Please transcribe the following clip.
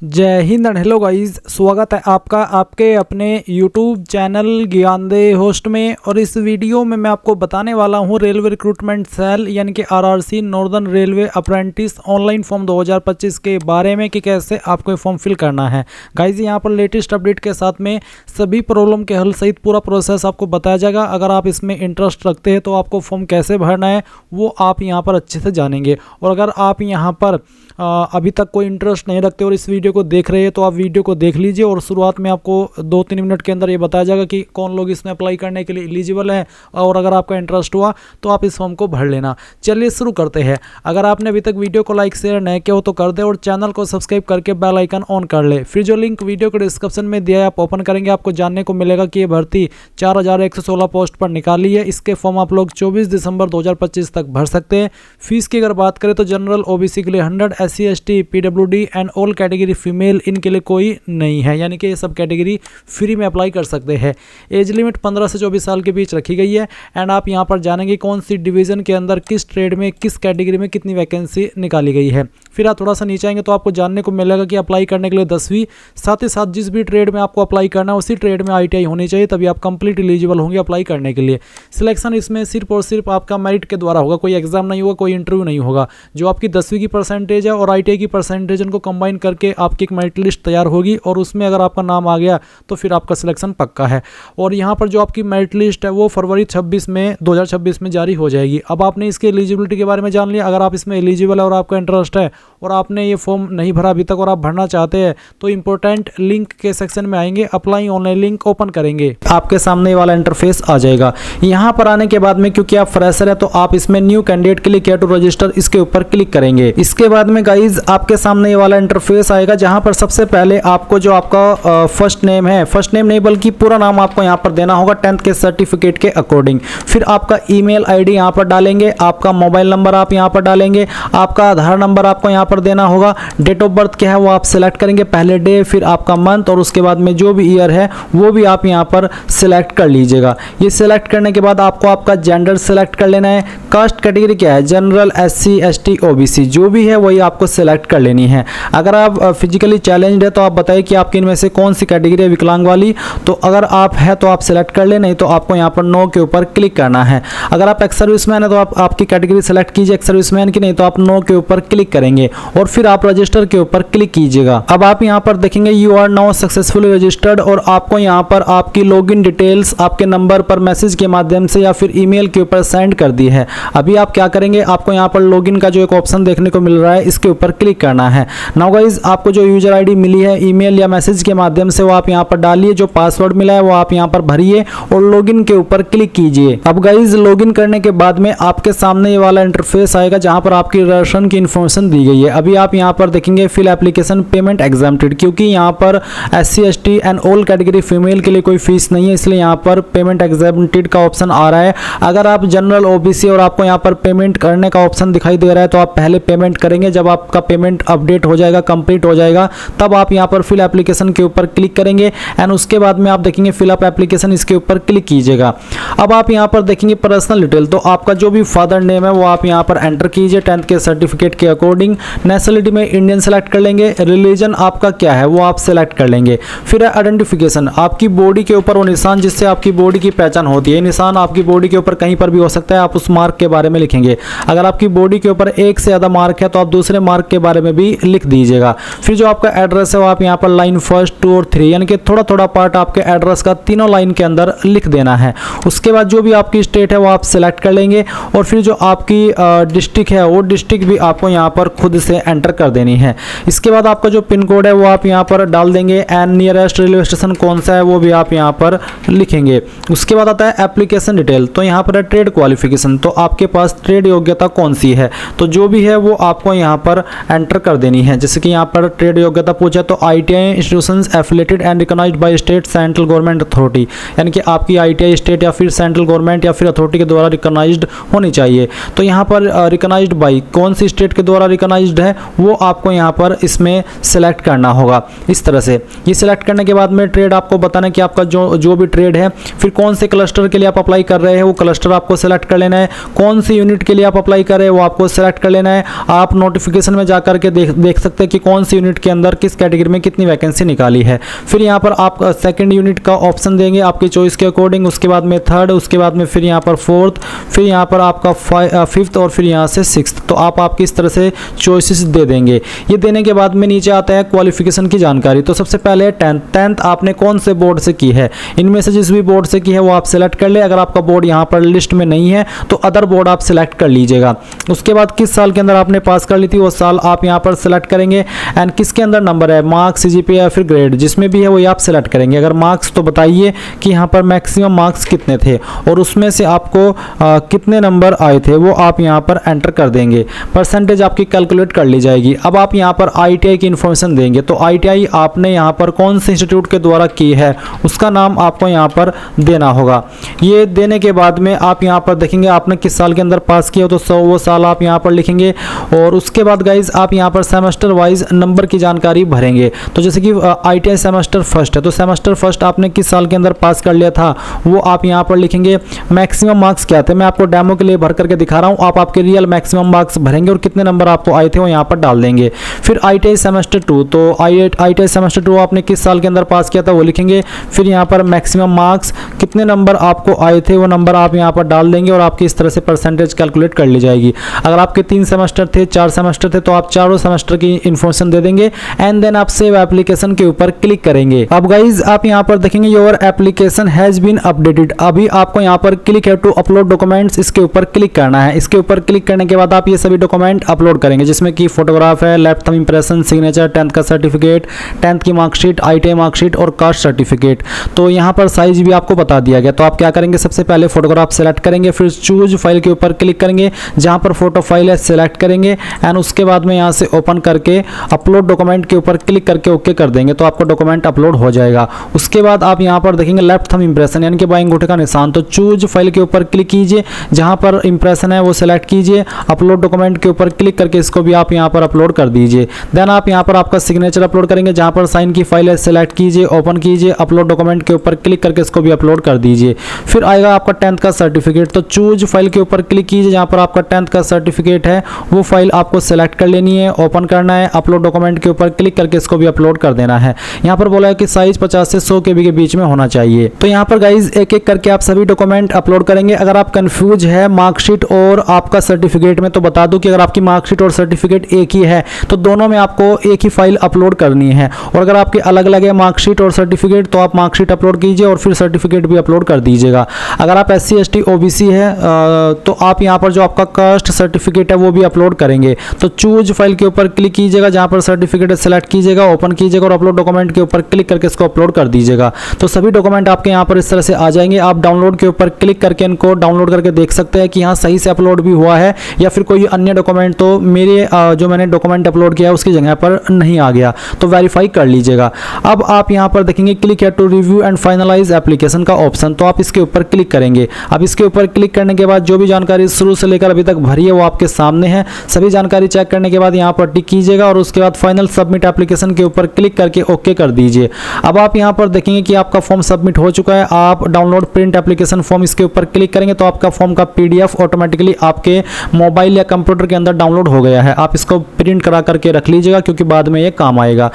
जय Hind and hello guys, स्वागत है आपका आपके अपने YouTube चैनल ज्ञानदे होस्ट में। और इस वीडियो में मैं आपको बताने वाला हूं रेलवे रिक्रूटमेंट सेल यानी कि RRC northern railway apprentice online form 2025 के बारे में कि कैसे आपको फॉर्म फिल करना है। गाइस यहाँ पर लेटेस्ट अपडेट के साथ में सभी प्रॉब्लम के हल सहित पूरा प्रोसेस आपको बताया जाएगा। अगर आप इसमें इंटरेस्ट रखते हैं तो आपको फॉर्म कैसे भरना है वो आप यहाँ पर अच्छे से जानेंगे। और अगर आप यहाँ पर अभी तक कोई इंटरेस्ट नहीं रखते और इस वीडियो को देख रहे हैं तो आप वीडियो को देख लीजिए। और शुरुआत में आपको 2-3 मिनट के अंदर ये बताया जाएगा कि कौन लोग इसमें अप्लाई करने के लिए एलिजिबल है। और अगर आपका इंटरेस्ट हुआ तो आप इस फॉर्म को भर लेना। चलिए शुरू करते हैं। अगर आपने अभी तक वीडियो को लाइक शेयर नहीं किया हो तो कर दे और चैनल को सब्सक्राइब करके बेल आइकन ऑन कर ले। फिर जो लिंक वीडियो के डिस्क्रिप्शन में दिया है आप ओपन करेंगे, आपको जानने को मिलेगा कि ये भर्ती 4116 पोस्ट पर निकाली है। इसके फॉर्म आप लोग 24 दिसंबर 2025 तक भर सकते हैं। फीस की अगर बात करें तो जनरल OBC के लिए 100, SC ST PWD and all category female इनके लिए कोई नहीं है, यानी कि ये सब कैटेगरी फ्री में अप्लाई कर सकते हैं। एज लिमिट 15 से 24 साल के बीच रखी गई है। एंड आप यहाँ पर जानेंगे कौन सी डिवीजन के अंदर किस ट्रेड में किस कैटेगरी में कितनी वैकेंसी निकाली गई है। फिर आप थोड़ा सा नीचे आएंगे तो आपको जानने को मिलेगा कि अप्लाई करने के लिए 10वीं, साथ ही साथ जिस भी ट्रेड में आपको अप्लाई करना है उसी ट्रेड में ITI होनी चाहिए, तभी आप कंप्लीट एलिजिबल होंगे अप्लाई करने के लिए। सिलेक्शन इसमें सिर्फ और सिर्फ आपका मेरिट के द्वारा होगा, कोई एग्जाम नहीं होगा, कोई इंटरव्यू नहीं होगा। जो आपकी 10वीं की परसेंटेज है और ITI की परसेंटेज उनको कंबाइन करके आपकी एक मेरिट लिस्ट तैयार होगी और उसमें अगर आपका नाम आ गया तो फिर आपका सिलेक्शन पक्का है। और यहाँ पर जो आपकी मेरिट लिस्ट है वो फरवरी 2026 में जारी हो जाएगी। अब आपने इसके एलिजिबिलिटी के बारे में जान लिया। अगर आप इसमें एलिजिबल है और आपका इंटरेस्ट है और आपने ये फॉर्म नहीं भरा अभी तक और आप भरना चाहते हैं तो इंपॉर्टेंट लिंक के सेक्शन में आएंगे, अप्लाई ऑनलाइन लिंक ओपन करेंगे, आपके सामने वाला इंटरफेस आ जाएगा। यहाँ पर आने के बाद में क्योंकि आप फ्रेशर है तो आप इसमें न्यू कैंडिडेट के लिए केयर टू रजिस्टर इसके ऊपर क्लिक करेंगे। इसके बाद में गाइज आपके सामने ये वाला इंटरफेस आएगा जहां पर सबसे पहले आपको जो आपका फर्स्ट नेम है, फर्स्ट नेम नहीं बल्कि पूरा नाम आपको यहां पर देना होगा 10th के सर्टिफिकेट के अकॉर्डिंग। फिर आपका ईमेल आईडी यहां पर डालेंगे, आपका मोबाइल नंबर आप यहां पर डालेंगे, आपका आधार नंबर आपको यहां पर देना होगा। डेट ऑफ बर्थ क्या है वो आप सिलेक्ट करेंगे, पहले डे फिर आपका मंथ और उसके बाद में जो भी ईयर है वो भी आप यहां पर सिलेक्ट कर लीजिएगा। ये सिलेक्ट करने के बाद आपको आपका जेंडर सिलेक्ट कर लेना है। कास्ट कैटेगरी क्या है, जनरल, SC ST OBC जो भी है वही आपको सिलेक्ट कर लेनी है। अगर आप फिजिकली चैलेंज्ड है तो आप बताइए कि आपकी इनमें से कौन सी कैटेगरी है विकलांग वाली। तो अगर आप है तो आप सिलेक्ट कर ले, नहीं तो आपको यहाँ पर नो के ऊपर क्लिक करना है। अगर आप एक्स सर्विसमैन है तो आप आपकी कैटेगरी सेलेक्ट कीजिए एक्स सर्विसमैन की, नहीं तो आप नो के ऊपर क्लिक करेंगे और फिर आप रजिस्टर के ऊपर क्लिक कीजिएगा। अब आप यहाँ पर देखेंगे you are now successfully registered और आपको यहाँ पर आपकी लॉगिन डिटेल्स आपके नंबर पर मैसेज के माध्यम से या फिर ईमेल के ऊपर सेंड कर दी है। अभी आप क्या करेंगे, आपको यहाँ पर लॉगिन का जो एक ऑप्शन देखने को मिल रहा है इसके ऊपर क्लिक करना है। नाउ गाइज आपको जो यूजर आईडी मिली है ईमेल या मैसेज के माध्यम से वो आप यहाँ पर डालिए, जो पासवर्ड मिला है वो आप यहाँ पर भरिए और लॉगिन के ऊपर क्लिक कीजिए। अब गाइज लॉगिन करने के बाद में आपके सामने ये वाला इंटरफेस आएगा जहाँ पर आपकी रजिस्ट्रेशन की इन्फॉर्मेशन दी गई है। अभी आप यहाँ पर देखेंगे फिल एप्लीकेशन पेमेंट एग्जाम्प्टेड, क्योंकि यहाँ पर SC ST and all category female के लिए कोई फीस नहीं है, इसलिए यहाँ पर पेमेंट एग्जाम्प्टेड का ऑप्शन आ रहा है। अगर आप जनरल OBC और आपको यहाँ पर पेमेंट करने का ऑप्शन दिखाई दे रहा है तो आप पहले पेमेंट करेंगे। जब आपका पेमेंट अपडेट हो जाएगा, कंप्लीट हो जाएगा, तब आप यहाँ पर फिल एप्लीकेशन के ऊपर क्लिक करेंगे एंड उसके बाद में आप देखेंगे फिल अप एप्लीकेशन, इसके ऊपर क्लिक कीजिएगा। अब आप यहाँ पर देखेंगे पर्सनल डिटेल, तो आपका जो भी फादर नेम है वो आप यहाँ पर एंटर कीजिए 10th के सर्टिफिकेट के अकॉर्डिंग। नेशनलिटी में इंडियन सेलेक्ट कर लेंगे, रिलीजन आपका क्या है वो आप सेलेक्ट कर लेंगे। फिर आइडेंटिफिकेशन, आपकी बॉडी के ऊपर वो निशान जिससे आपकी बॉडी की पहचान होती है, निशान आपकी बॉडी के ऊपर कहीं पर भी हो सकता है, आप उस मार्क के बारे में लिखेंगे। अगर आपकी बॉडी के ऊपर एक से ज़्यादा मार्क है तो आप दूसरे मार्क के बारे में भी लिख दीजिएगा। फिर जो आपका एड्रेस है वो आप यहाँ पर लाइन 1, 2 और 3 यानी कि थोड़ा थोड़ा पार्ट आपके एड्रेस का तीनों लाइन के अंदर लिख देना है। उसके बाद जो भी आपकी स्टेट है वो आप सिलेक्ट कर लेंगे और फिर जो आपकी डिस्ट्रिक्ट है वो डिस्ट्रिक्ट भी आपको यहाँ पर खुद से एंटर कर देनी है। इसके बाद आपका जो पिन कोड है वो आप यहाँ पर डाल देंगे एंड नियरेस्ट रेलवे स्टेशन कौन सा है वो भी आप यहाँ पर लिखेंगे। उसके बाद आता है एप्लीकेशन डिटेल, तो यहाँ पर है ट्रेड क्वालिफिकेशन, तो आपके पास ट्रेड योग्यता कौन सी है तो जो भी है वो आपको यहाँ पर एंटर कर देनी है। जैसे कि यहाँ पर ट्रेड योग्यता पूछा तो ITI institutions affiliated and recognised by state central government authority, यानी कि आपकी ITI स्टेट या फिर सेंट्रल गवर्नमेंट या फिर अथॉरिटी के द्वारा रिकॉग्नाइज्ड होनी चाहिए। तो यहाँ पर रिकॉग्नाइज्ड बाय कौन सी स्टेट के द्वारा रिकॉग्नाइज्ड है वो आपको यहाँ पर इसमें सेलेक्ट करना होगा। इस तरह से ये सिलेक्ट करने के बाद में ट्रेड आपको बताना है कि आपका जो भी ट्रेड है, फिर कौन से क्लस्टर के लिए आप अप्लाई कर रहे हैं वो क्लस्टर आपको सेलेक्ट कर लेना है, कौन सी यूनिट के लिए आप अप्लाई कर रहे हैं वो आपको सेलेक्ट कर लेना है। आप नोटिफिकेशन एप्लीकेशन में जाकर के देख सकते हैं कि कौन सी यूनिट के अंदर किस कैटेगरी में कितनी वैकेंसी निकाली है। फिर यहाँ पर आप सेकंड यूनिट का ऑप्शन देंगे आपकी चॉइस के अकॉर्डिंग, उसके बाद में थर्ड, उसके बाद में फिर यहाँ पर फोर्थ, फिर यहाँ पर आपका फिफ्थ और फिर यहाँ से सिक्स्थ। तो आप इस तरह से चॉइसेस दे देंगे। ये देने के बाद में नीचे आता है क्वालिफिकेशन की जानकारी। तो सबसे पहले टेंथ आपने कौन से बोर्ड से की है, इनमें से जिस भी बोर्ड से की है वो आप सेलेक्ट कर ले। अगर आपका बोर्ड यहाँ पर लिस्ट में नहीं है तो अदर बोर्ड आप सिलेक्ट कर लीजिएगा। उसके बाद किस साल के अंदर आपने पास कर ली थी वो साल आप यहाँ पर सेलेक्ट करेंगे। एंड किसके अंदर नंबर है, मार्क्स, सीजीपीए या फिर ग्रेड, जिसमें भी है वो आप सेलेक्ट करेंगे। अगर मार्क्स तो बताइए कि यहाँ पर मैक्सिमम मार्क्स कितने थे और उसमें से आपको कितने नंबर आए थे वो आप यहाँ पर एंटर कर देंगे। परसेंटेज आपकी कैलकुलेट कर ली जाएगी। अब आप यहाँ पर आईटीआई की इन्फॉर्मेशन देंगे। तो आईटीआई आपने यहाँ पर कौन से इंस्टीट्यूट के द्वारा की है उसका नाम आपको यहाँ पर देना होगा। ये देने के बाद में आप यहाँ पर देखेंगे आपने किस साल के अंदर पास किया, तो वो साल आप यहाँ पर लिखेंगे। और उसके बाद गाइज आप यहाँ पर सेमेस्टर वाइज नंबर की जानकारी भरेंगे। तो जैसे कि आईटीआई सेमेस्टर फर्स्ट है तो सेमेस्टर फर्स्ट आपने किस साल के अंदर पास कर लिया था वो आप यहाँ पर लिखेंगे। मैक्सिमम मार्क्स क्या थे, मैं आपको डेमो के लिए भर करके दिखा रहा हूँ, आप आपके रियल मैक्सिमम मार्क्स भरेंगे और कितने नंबर आपको आए थे वो यहाँ पर डाल देंगे। फिर आईटीआई सेमेस्टर टू, तो आईटीआई सेमेस्टर टू आपने किस साल के अंदर पास किया था वो लिखेंगे। फिर यहाँ पर मैक्सिमम मार्क्स कितने नंबर आपको आए थे वो नंबर आप यहाँ पर डाल देंगे और आपकी इस तरह से परसेंटेज कैलकुलेट कर ली जाएगी। अगर आपके 3 सेमेस्टर थे, 4 सेमेस्टर थे तो आप चारों सेमेस्टर की इन्फॉर्मेशन दे देंगे। एंड देन आप सेव एप्लीकेशन के ऊपर क्लिक करेंगे। अब गाइज आप यहाँ पर देखेंगे your application has been updated. अभी आपको यहाँ पर क्लिक है टू अपलोड डॉक्यूमेंट्स, इसके ऊपर क्लिक करना है। इसके ऊपर क्लिक करने के बाद आप ये सभी डॉक्यूमेंट अपलोड करेंगे जिसमें कि फोटोग्राफ है, left thumb impression, signature, 10th का सर्टिफिकेट, 10th की मार्कशीट, आईटीआई मार्कशीट और कास्ट सर्टिफिकेट। तो यहाँ पर साइज भी आपको बता दिया गया। तो आप क्या करेंगे, सबसे पहले फोटोग्राफ सेलेक्ट करेंगे, फिर चूज फाइल के ऊपर क्लिक करेंगे, जहाँ पर फोटो फाइल है सेलेक्ट करेंगे एंड उसके बाद में यहाँ से ओपन करके अपलोड डॉक्यूमेंट के ऊपर क्लिक करके ओके कर देंगे तो आपका डॉक्यूमेंट अपलोड हो जाएगा। उसके बाद आप यहाँ पर देखेंगे लेफ्ट थंब इंप्रेशन यानी कि बाएं अंगूठे का निशान, तो चूज फाइल के ऊपर क्लिक कीजिए, जहाँ पर इंप्रेशन है वो सेलेक्ट कीजिए, अपलोड डॉक्यूमेंट के ऊपर क्लिक करके इसको भी आप यहाँ पर अपलोड कर दीजिए। देन आप यहाँ पर आपका सिग्नेचर अपलोड करेंगे, जहाँ पर साइन की फाइल है सेलेक्ट कीजिए, ओपन कीजिए, अपलोड डॉक्यूमेंट के ऊपर क्लिक करके इसको भी अपलोड कर दीजिए। फिर आएगा आपका 10th का सर्टिफिकेट, तो चूज फाइल के ऊपर क्लिक कीजिए, जहाँ पर आपका 10th का सर्टिफिकेट है वो फाइल आपको सेलेक्ट कर लेनी है, ओपन करना है, अपलोड डॉक्यूमेंट के ऊपर क्लिक करके इसको भी अपलोड कर देना है। यहाँ पर बोला है कि साइज 50 से 100 KB के बीच में होना चाहिए। तो यहाँ पर गाइज एक एक करके आप सभी डॉक्यूमेंट अपलोड करेंगे। अगर आप कंफ्यूज है मार्कशीट और आपका सर्टिफिकेट में तो बता दूं कि अगर आपकी मार्कशीट और सर्टिफिकेट एक ही है तो दोनों में आपको एक ही फाइल अपलोड करनी है, और अगर आपकी अलग अलग है मार्कशीट और सर्टिफिकेट तो आप मार्कशीट अपलोड कीजिए और फिर सर्टिफिकेट भी अपलोड कर दीजिएगा। अगर आप SC ST OBC है तो आप यहाँ पर जो आपका कास्ट सर्टिफिकेट है वो भी अपलोड करेंगे। तो चूज फाइल के ऊपर क्लिक कीजिएगा, जहाँ पर सर्टिफिकेट सेलेक्ट कीजिएगा, ओपन कीजिएगा और अपलोड डॉक्यूमेंट के ऊपर क्लिक करके इसको अपलोड कर दीजिएगा। तो सभी डॉक्यूमेंट आपके यहाँ पर इस तरह से आ जाएंगे। आप डाउनलोड के ऊपर क्लिक करके इनको डाउनलोड करके देख सकते हैं कि यहाँ सही से अपलोड भी हुआ है या फिर कोई अन्य डॉक्यूमेंट तो मेरे जो मैंने डॉक्यूमेंट अपलोड किया है उसकी जगह पर नहीं आ गया, तो वेरीफाई कर लीजिएगा। अब आप यहाँ पर देखेंगे क्लिक है to review and finalise application का ऑप्शन, तो आप इसके ऊपर क्लिक करेंगे। अब इसके ऊपर क्लिक करने के बाद जो भी जानकारी शुरू से लेकर अभी तक भरी है वो आपके सामने है। सभी जानकारी चेक करने के बाद यहाँ पर टिक कीजिएगा और उसके बाद फाइनल सबमिट एप्लीकेशन के ऊपर क्लिक करके ओके कर दीजिए। अब आप यहाँ पर देखेंगे कि आपका फॉर्म सबमिट हो चुका है। आप डाउनलोड प्रिंट एप्लीकेशन फॉर्म इसके ऊपर क्लिक करेंगे तो आपका फॉर्म का PDF ऑटोमेटिकली आपके मोबाइल या कंप्यूटर के अंदर डाउनलोड हो गया है। आप इसको प्रिंट करा करके रख लीजिएगा क्योंकि बाद में ये काम आएगा।